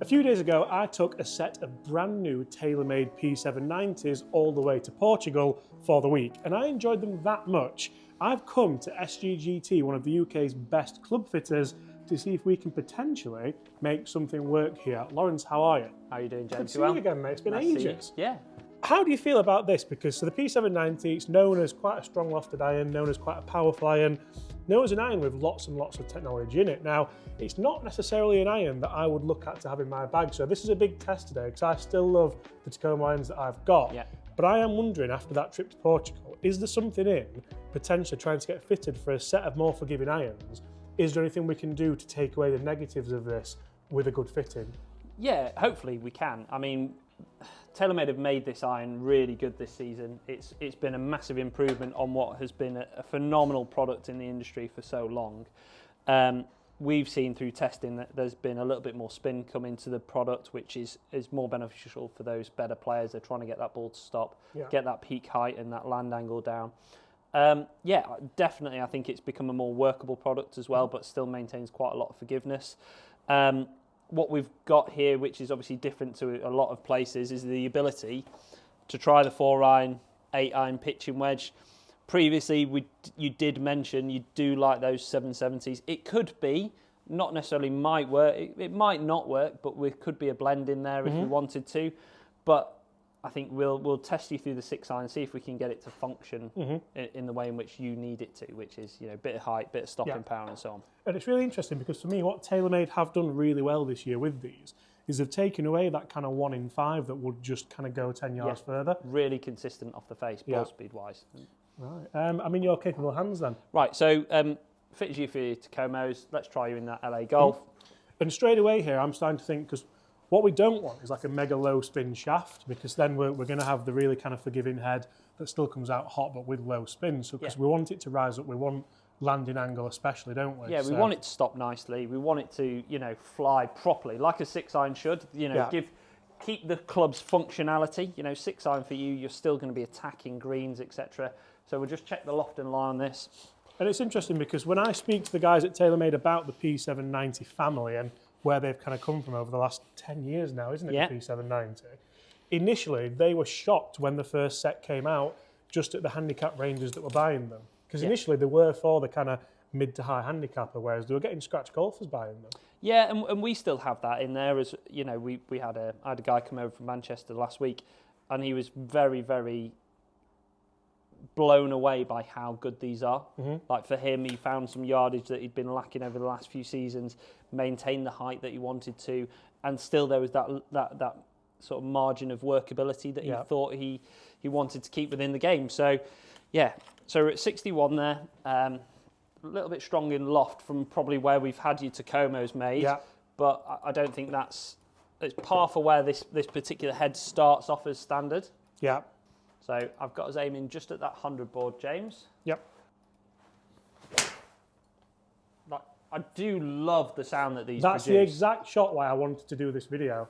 A few days ago, I took a set of brand new TaylorMade P790s all the way to Portugal for the week, and I enjoyed them that much. I've come to SGGT, one of the UK's best club fitters, to see if we can potentially make something work here. Lawrence, how are you? How are you doing, James? Good to see you again, mate. It's been ages. Yeah. How do you feel about this? Because the P790, it's known as quite a strong lofted iron, known as quite a powerful iron, known as an iron with lots and lots of technology in it. Now, it's not necessarily an iron that I would look at to have in my bag, so this is a big test today because I still love the Tacoma irons that I've got. Yeah. But I am wondering, after that trip to Portugal, is there something in potentially trying to get fitted for a set of more forgiving irons? Is there anything we can do to take away the negatives of this with a good fitting? Yeah, hopefully we can. I mean, TaylorMade have made this iron really good this season. It's been a massive improvement on what has been a phenomenal product in the industry for so long. We've seen through testing that there's been a little bit more spin come into the product, which is more beneficial for those better players. They're trying to get that ball to stop, get that peak height and that land angle down. Yeah, definitely I think it's become a more workable product as well, but still maintains quite a lot of forgiveness. What we've got here, which is obviously different to a lot of places, is the ability to try the 4-iron, 8-iron pitching wedge. Previously, you did mention you do like those 770s. It could be, not necessarily might work, it might not work, but there could be a blend in there if we wanted to. But I think we'll test you through the 6-iron, see if we can get it to function in the way in which you need it to, which is, you know, bit of height, bit of stopping power and so on. And it's really interesting because for me, what TaylorMade have done really well this year with these is they've taken away that kind of 1 in 5 that would just kind of go 10 yards further. Really consistent off the face, ball speed wise. Right. I'm in your capable hands then. Right, so fits you for your Tacomas. Let's try you in that LA Golf. And straight away here, I'm starting to think, because what we don't want is like a mega low spin shaft, because then we're going to have the really kind of forgiving head that still comes out hot but with low spin. So because we want it to rise up, we want landing angle especially, don't we? Yeah, we want it to stop nicely. We want it to, you know, fly properly like a 6-iron should. You know, keep the club's functionality. You know, 6-iron for you, you're still going to be attacking greens, etc. So we'll just check the loft and lie on this. And it's interesting because when I speak to the guys at TaylorMade about the P790 family and where they've kind of come from over the last 10 years now, isn't it, the P790? Initially, they were shocked when the first set came out just at the handicap ranges that were buying them. Because initially they were for the kind of mid to high handicapper, whereas they were getting scratch golfers buying them. Yeah, and we still have that in there. As you know, I had a guy come over from Manchester last week, and he was very, very blown away by how good these are. Like for him, he found some yardage that he'd been lacking over the last few seasons, maintained the height that he wanted to, and still there was that sort of margin of workability that he thought he wanted to keep within the game. So yeah, so we're at 61 there. A little bit strong in loft from probably where we've had your Tacomas made, but I don't think it's par for where this particular head starts off as standard. Yeah. So I've got us aiming just at that 100 board, James. Yep. Like, I do love the sound that these That's produce. the exact shot why I wanted to do this video.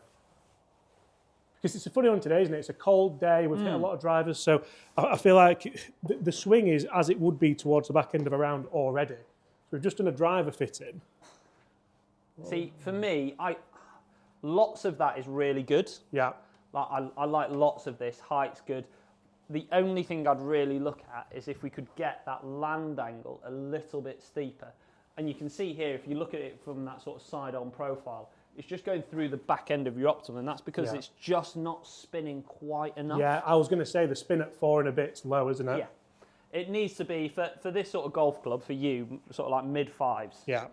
Because it's a funny one today, isn't it? It's a cold day, we've hit a lot of drivers, so I feel like the swing is as it would be towards the back end of a round already. So we've just done a driver fitting. See, for me, lots of that is really good. Yeah. Like, I like lots of this, height's good. The only thing I'd really look at is if we could get that land angle a little bit steeper. And you can see here, if you look at it from that sort of side-on profile, it's just going through the back end of your optimum, and that's because it's just not spinning quite enough. Yeah, I was going to say the spin at 4 and a bit's low, isn't it? Yeah. It needs to be, for this sort of golf club, for you, sort of like mid-5s. Yeah.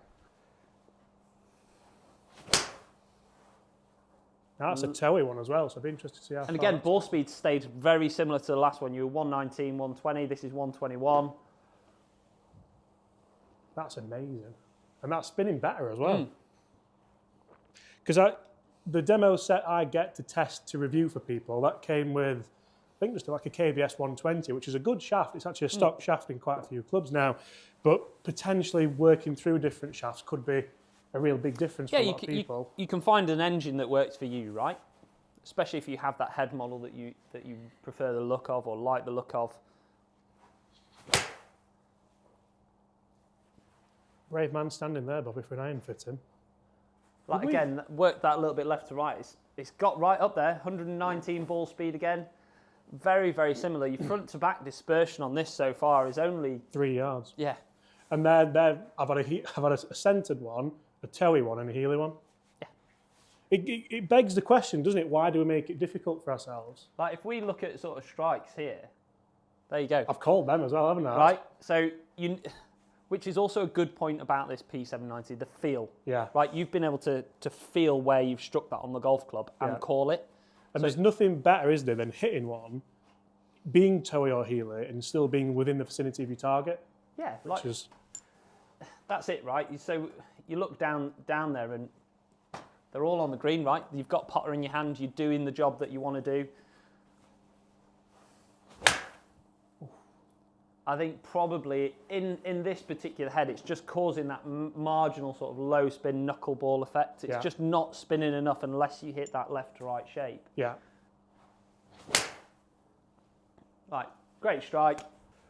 That's a towy one as well, so I'd be interested to see how And again, ball speed stayed very similar to the last one. You were 119, 120, this is 121. That's amazing. And that's spinning better as well. Because the demo set I get to test to review for people, that came with, I think just like a KBS 120, which is a good shaft. It's actually a stock shaft in quite a few clubs now, but potentially working through different shafts could be a real big difference for a lot of people. You can find an engine that works for you, right? Especially if you have that head model that you prefer the look of or like the look of. Brave man standing there, Bobby, for an iron fitting. Like again, work that a little bit left to right. It's got right up there, 119 ball speed again. Very, very similar. Your front to back dispersion on this so far is only 3 yards. Yeah. And I've had a centered one, a towy one, and a heely one. Yeah. It begs the question, doesn't it? Why do we make it difficult for ourselves? Like if we look at sort of strikes here, there you go. I've called them as well, haven't I? Right. So which is also a good point about this P790, the feel. Yeah. Right. You've been able to feel where you've struck that on the golf club and call it. And there's nothing better, is there, than hitting one, being towy or heely, and still being within the vicinity of your target. Yeah, like that's it, right? So you look down there, and they're all on the green, right? You've got putter in your hand. You're doing the job that you want to do. I think probably in this particular head, it's just causing that marginal sort of low spin knuckleball effect. It's just not spinning enough unless you hit that left to right shape. Yeah. Right, great strike.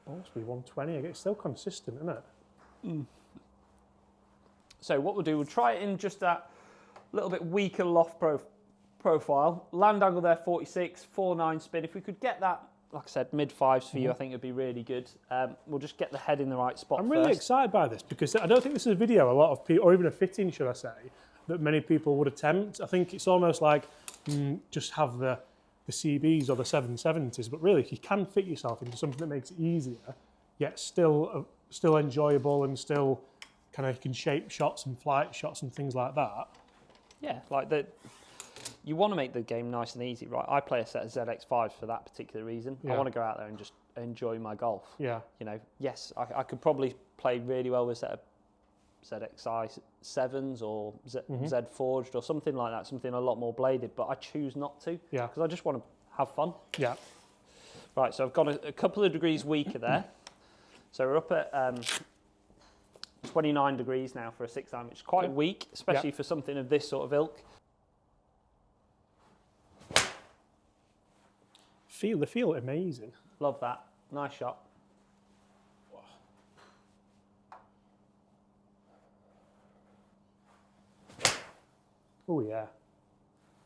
Ball speed 120. It's still consistent, isn't it? Mm. So what we'll do, we'll try it in just that little bit weaker loft profile. Land angle there, 46, 4.9 spin. If we could get that, like I said, mid-fives for you, I think it'd be really good. We'll just get the head in the right spot I'm really excited by this because I don't think this is a video a lot of people, or even a fitting, should I say, that many people would attempt. I think it's almost like just have the CBs or the 770s, but really, if you can fit yourself into something that makes it easier, yet still enjoyable and still kind of can shape shots and flight shots and things like that. Yeah, like that. You want to make the game nice and easy, right? I play a set of ZX5s for that particular reason. I want to go out there and just enjoy my golf. Yeah. You know, yes, I could probably play really well with a set of ZXI 7s or Z Forged or something like that, something a lot more bladed, but I choose not to. Yeah. Because I just want to have fun. Yeah. Right, so I've got a couple of degrees weaker there. So we're up at 29 degrees now for a 6-iron, which is quite weak, especially for something of this sort of ilk. They feel amazing. Love that. Nice shot. Oh yeah.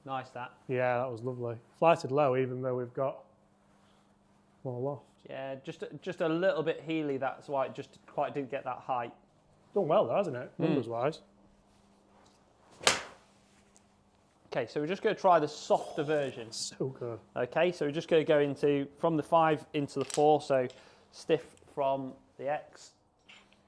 Nice that. Yeah, that was lovely. Flighted low, even though we've got more loft. Yeah, just a little bit heely. That's why it just quite didn't get that height. Done well though, hasn't it? Numbers wise. Okay, so we're just going to try the softer version. So good. Okay, so we're just going to go from the 5 into the 4, so stiff from the X.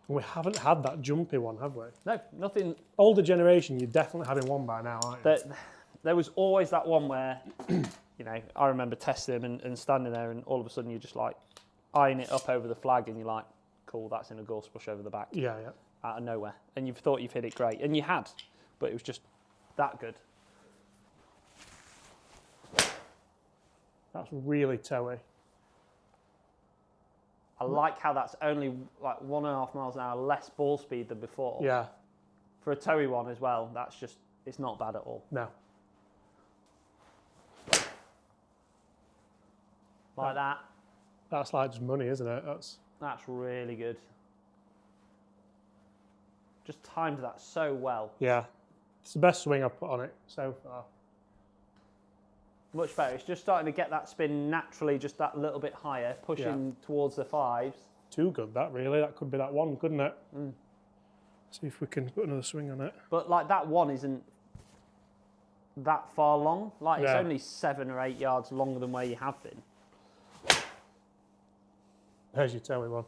We haven't had that jumpy one, have we? No, nothing. Older generation, you're definitely having one by now, aren't you? There was always that one where, you know, I remember testing them and standing there, and all of a sudden you're just like eyeing it up over the flag, and you're like, cool, that's in a gorse bush over the back. Yeah, yeah. Out of nowhere. And you've thought you've hit it great, and you had, but it was just that good. That's really towy. I like how that's only like 1.5 miles an hour less ball speed than before. Yeah. For a towy one as well, that's just, it's not bad at all. No. Like that. That's like just money, isn't it? That's really good. Just timed that so well. Yeah. It's the best swing I've put on it so far. Much better. It's just starting to get that spin naturally, just that little bit higher, pushing towards the 5s. Too good, that really. That could be that one, couldn't it? See if we can put another swing on it. But like that one isn't that far long. Like it's only 7 or 8 yards longer than where you have been. There's your towy one.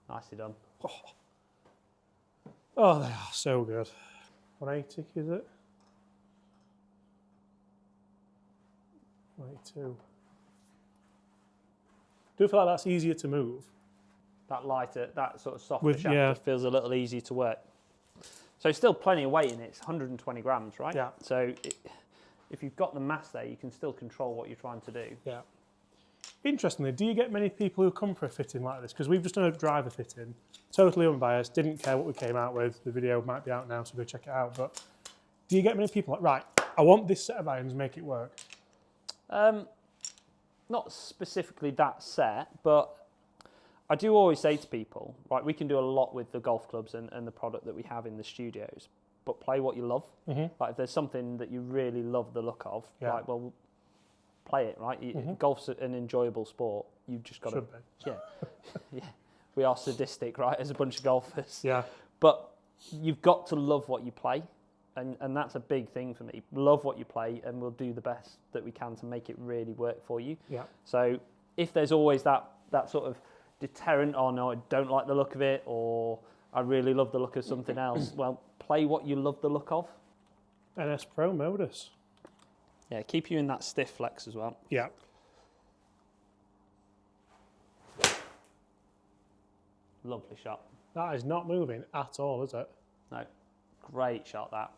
Nicely done. Oh, they are so good. 180, is it? 182. Do feel like that's easier to move. That lighter, that sort of softer shaft just feels a little easier to work. So still plenty of weight in it. It's 120 grams, right? Yeah. So if you've got the mass there, you can still control what you're trying to do. Yeah. Interestingly, do you get many people who come for a fitting like this? Because we've just done a driver fitting, totally unbiased, didn't care what we came out with. The video might be out now, so go check it out. But do you get many people like, right, I want this set of irons, make it work? Not specifically that set, but I do always say to people, right, we can do a lot with the golf clubs and the product that we have in the studios, but play what you love. Like if there's something that you really love the look of, right, well, play it, right? Golf's an enjoyable sport. You've just got to... Yeah. We are sadistic, right, as a bunch of golfers. Yeah. But you've got to love what you play, and that's a big thing for me. Love what you play, and we'll do the best that we can to make it really work for you. Yeah. So if there's always that sort of deterrent, oh no, I don't like the look of it, or I really love the look of something else, well, play what you love the look of. NS Pro modus. Yeah, keep you in that stiff flex as well. Yeah. Lovely shot. That is not moving at all, is it? No. Great shot, that.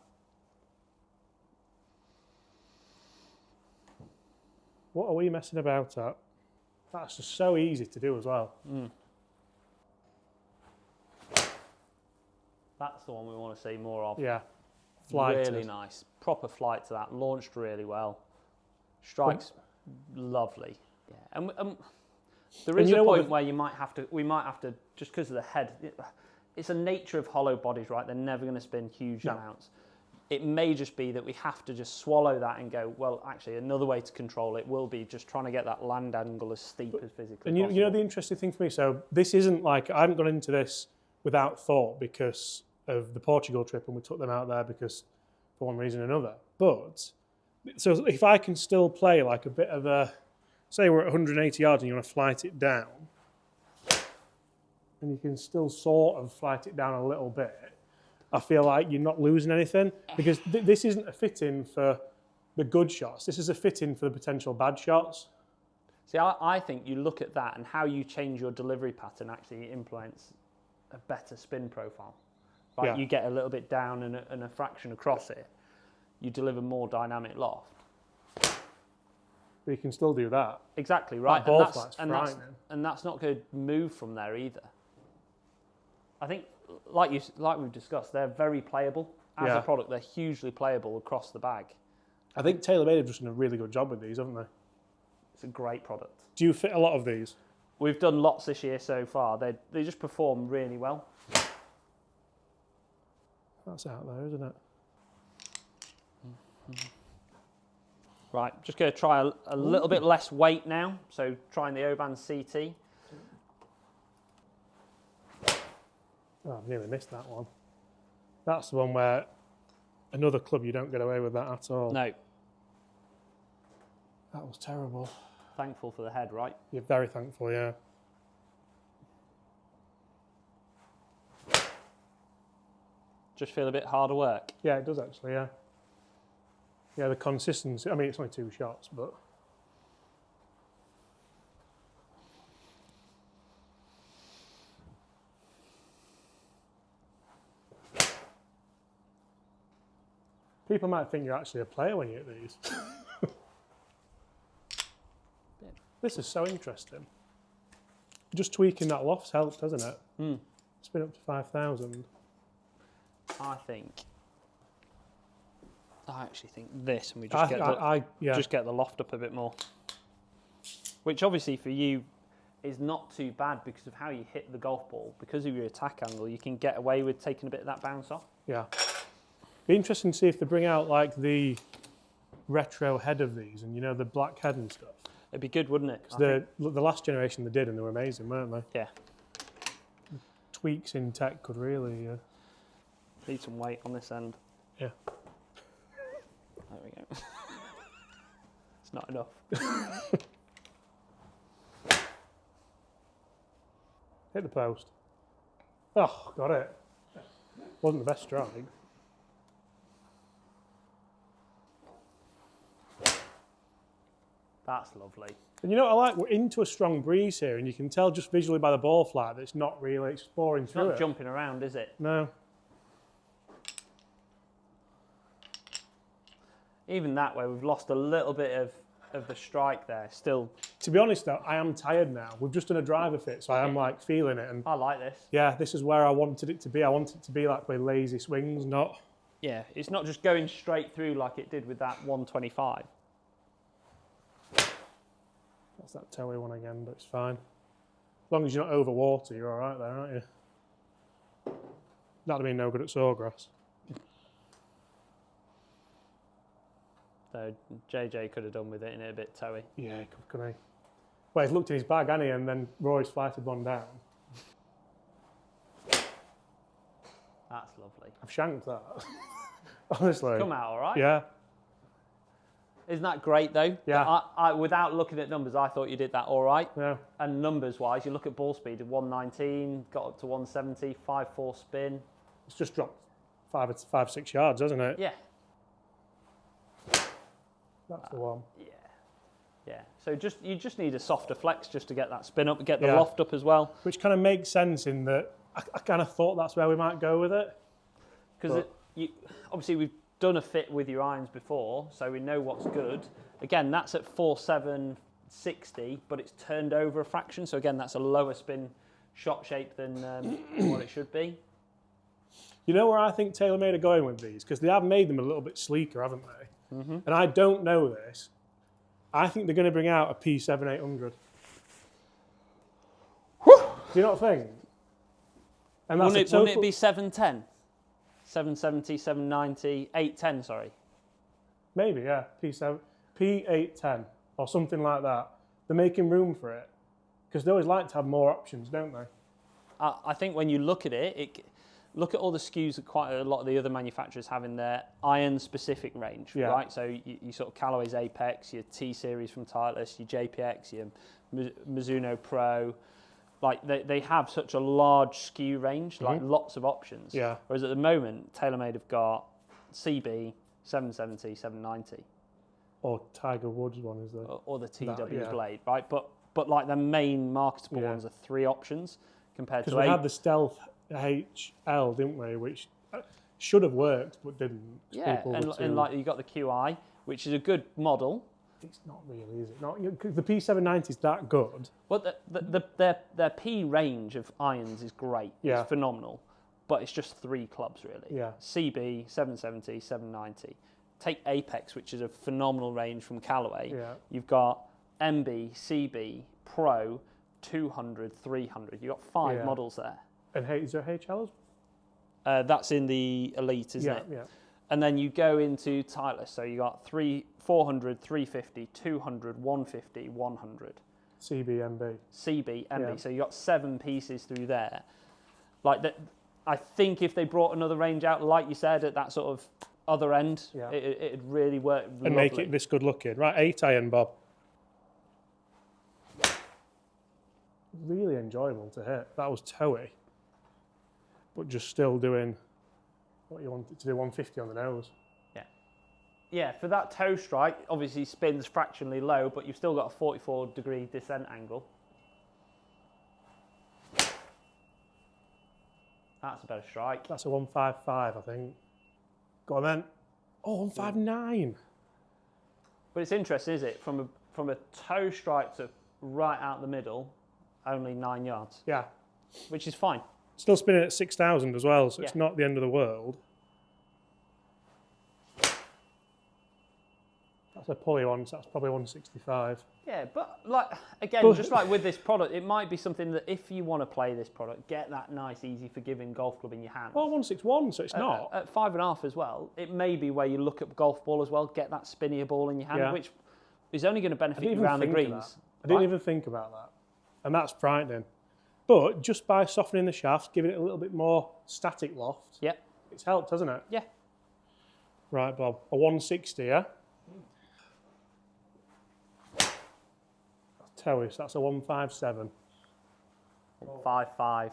What are we messing about at? That's just so easy to do as well. That's the one we want to see more of. Yeah. Flight. Really nice. Proper flight to that. Launched really well. Strikes lovely. Yeah. And there is a point where we might have to, just because of the head, it's a nature of hollow bodies, right? They're never going to spin huge amounts. It may just be that we have to just swallow that and go, well, actually, another way to control it will be just trying to get that land angle as steep as physically possible. And you know the interesting thing for me, so this isn't like, I haven't gone into this without thought because of the Portugal trip and we took them out there because for one reason or another. But, so if I can still play like a bit of a, say we're at 180 yards and you want to flight it down, and you can still sort of flight it down a little bit, I feel like you're not losing anything because this isn't a fit-in for the good shots. This is a fit-in for the potential bad shots. See, I think you look at that and how you change your delivery pattern actually implements a better spin profile. Right? Yeah. You get a little bit down and a fraction across it. You deliver more dynamic loft. But you can still do that. Exactly, right. That ball flight's frightening. And that's not going to move from there either. I think, like we've discussed, they're very playable as a product. They're hugely playable across the bag. I think TaylorMade have just done a really good job with these, haven't they? It's a great product. Do you fit a lot of these? We've done lots this year so far. They just perform really well. That's out there, isn't it? Right, just going to try a little bit less weight now. So trying the Oban CT. Oh, I've nearly missed that one. That's the one where another club you don't get away with that at all. No. That was terrible. Thankful for the head, right? You're very thankful, yeah. Just feel a bit harder work. Yeah, it does actually, yeah. Yeah, the consistency, I mean, it's only 2 shots, but... People might think you're actually a player when you hit these. This is so interesting. Just tweaking that loft helps, doesn't it? It's been up to 5,000. I actually think this, and we just just get the loft up a bit more. Which obviously for you is not too bad because of how you hit the golf ball. Because of your attack angle, you can get away with taking a bit of that bounce off. Yeah. Be interesting to see if they bring out like the retro head of these and, you know, the black head and stuff. It'd be good, wouldn't it? The last generation they did and they were amazing, weren't they? Yeah. Tweaks in tech could really... Need some weight on this end. Yeah. There we go. It's not enough. Hit the post. Oh, got it. Wasn't the best strike. That's lovely. And you know what I like? We're into a strong breeze here, and you can tell just visually by the ball flight that it's not really exploring through it. It's not jumping around, is it? No. Even that way, we've lost a little bit of the strike there. Still. To be honest, though, I am tired now. We've just done a driver fit, so I am like feeling it. And I like this. Yeah, this is where I wanted it to be. I want it to be like with lazy swings, not. Yeah, it's not just going straight through like it did with that 125. That's that toey one again, but it's fine. As long as you're not over water, you're all right there, aren't you? That'd have been no good at sawgrass. So JJ could have done with it in it a bit toey. Yeah, couldn't he? Well, he's looked in his bag, hasn't he? And then Roy's flighted one down. That's lovely. I've shanked that. Honestly. Come out all right? Yeah. Isn't that great though? Yeah. I, without looking at numbers, I thought you did that all right. Yeah. And numbers-wise, you look at ball speed of 119, got up to 170, 5.4 spin. It's just dropped 5-6 yards, hasn't it? Yeah. That's the one. Yeah. Yeah. So you just need a softer flex just to get that spin up, get the Yeah. loft up as well. Which kind of makes sense in that I kind of thought that's where we might go with it. Because obviously we've done a fit with your irons before, so we know what's good. Again, that's at 4.760, but it's turned over a fraction. So again, that's a lower spin shot shape than what it should be. You know where I think TaylorMade are going with these? Because they have made them a little bit sleeker, haven't they? Mm-hmm. And I don't know this. I think they're going to bring out a P790. Do you not think? And that's wouldn't it be 710? 770, 790, 810, sorry. Maybe, yeah. P810 or something like that. They're making room for it. Because they always like to have more options, don't they? I think when you look at it, look at all the SKUs that quite a lot of the other manufacturers have in their iron-specific range, yeah. right? So you sort of Callaway's Apex, your T-Series from Titleist, your JPX, your Mizuno Pro. Like they have such a large SKU range, like lots of options. Yeah. Whereas at the moment, TaylorMade have got CB, 770, 790. Or Tiger Woods one, is there? Or the TW yeah. blade, right? But like the main marketable ones are 3 options compared to 8. Because we had the Stealth HL, didn't we? Which should have worked, but didn't. Yeah, and like you got the QI, which is a good model. It's not really, is it? Not the P790 is that good. But their P range of irons is great. Yeah. It's phenomenal. But it's just 3 clubs really. Yeah. CB, 770, 790. Take Apex, which is a phenomenal range from Callaway. Yeah. You've got MB, CB, Pro, 200, 300. You've got 5 models there. And is there HLs? That's in the Elite, isn't it? Yeah. And then you go into Titleist. So you got 400, 350, 200, 150, 100. CB, MB. CB, MB. Yeah. So you got 7 pieces through there. Like that, I think if they brought another range out, like you said, at that sort of other end, it'd really work. And lovely. make it this good looking. Right, 8 iron, Bob. Really enjoyable to hit. That was toey. But just still doing what you wanted to do, 150 on the nose. Yeah, for that toe strike, obviously spins fractionally low, but you've still got a 44-degree descent angle. That's a better strike. That's a 155, I think. Go on then. Oh, 159. But it's interesting, is it? From a toe strike to right out the middle, only 9 yards. Yeah. Which is fine. Still spinning at 6,000 as well, so it's not the end of the world. That's a pulley one, so that's probably 165. Yeah, but like again, just like with this product, it might be something that if you want to play this product, get that nice, easy, forgiving golf club in your hand. Well, 161, so it's not. At 5.5 as well, it may be where you look at golf ball as well, get that spinnier ball in your hand, which is only going to benefit you around the greens. I didn't even think about that. And that's frightening. But just by softening the shaft, giving it a little bit more static loft, it's helped, hasn't it? Yeah. Right, Bob. A 160, yeah? Toey, so that's a 157. 5.5.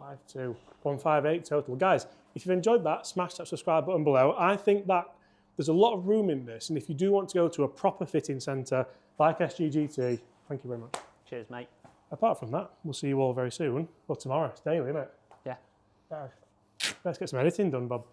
5.2. 158 total. Guys, if you've enjoyed that, smash that subscribe button below. I think that there's a lot of room in this, and if you do want to go to a proper fitting centre like SGGT, thank you very much. Cheers, mate. Apart from that, we'll see you all very soon. Well, tomorrow. It's daily, isn't it? Yeah. Let's get some editing done, Bob.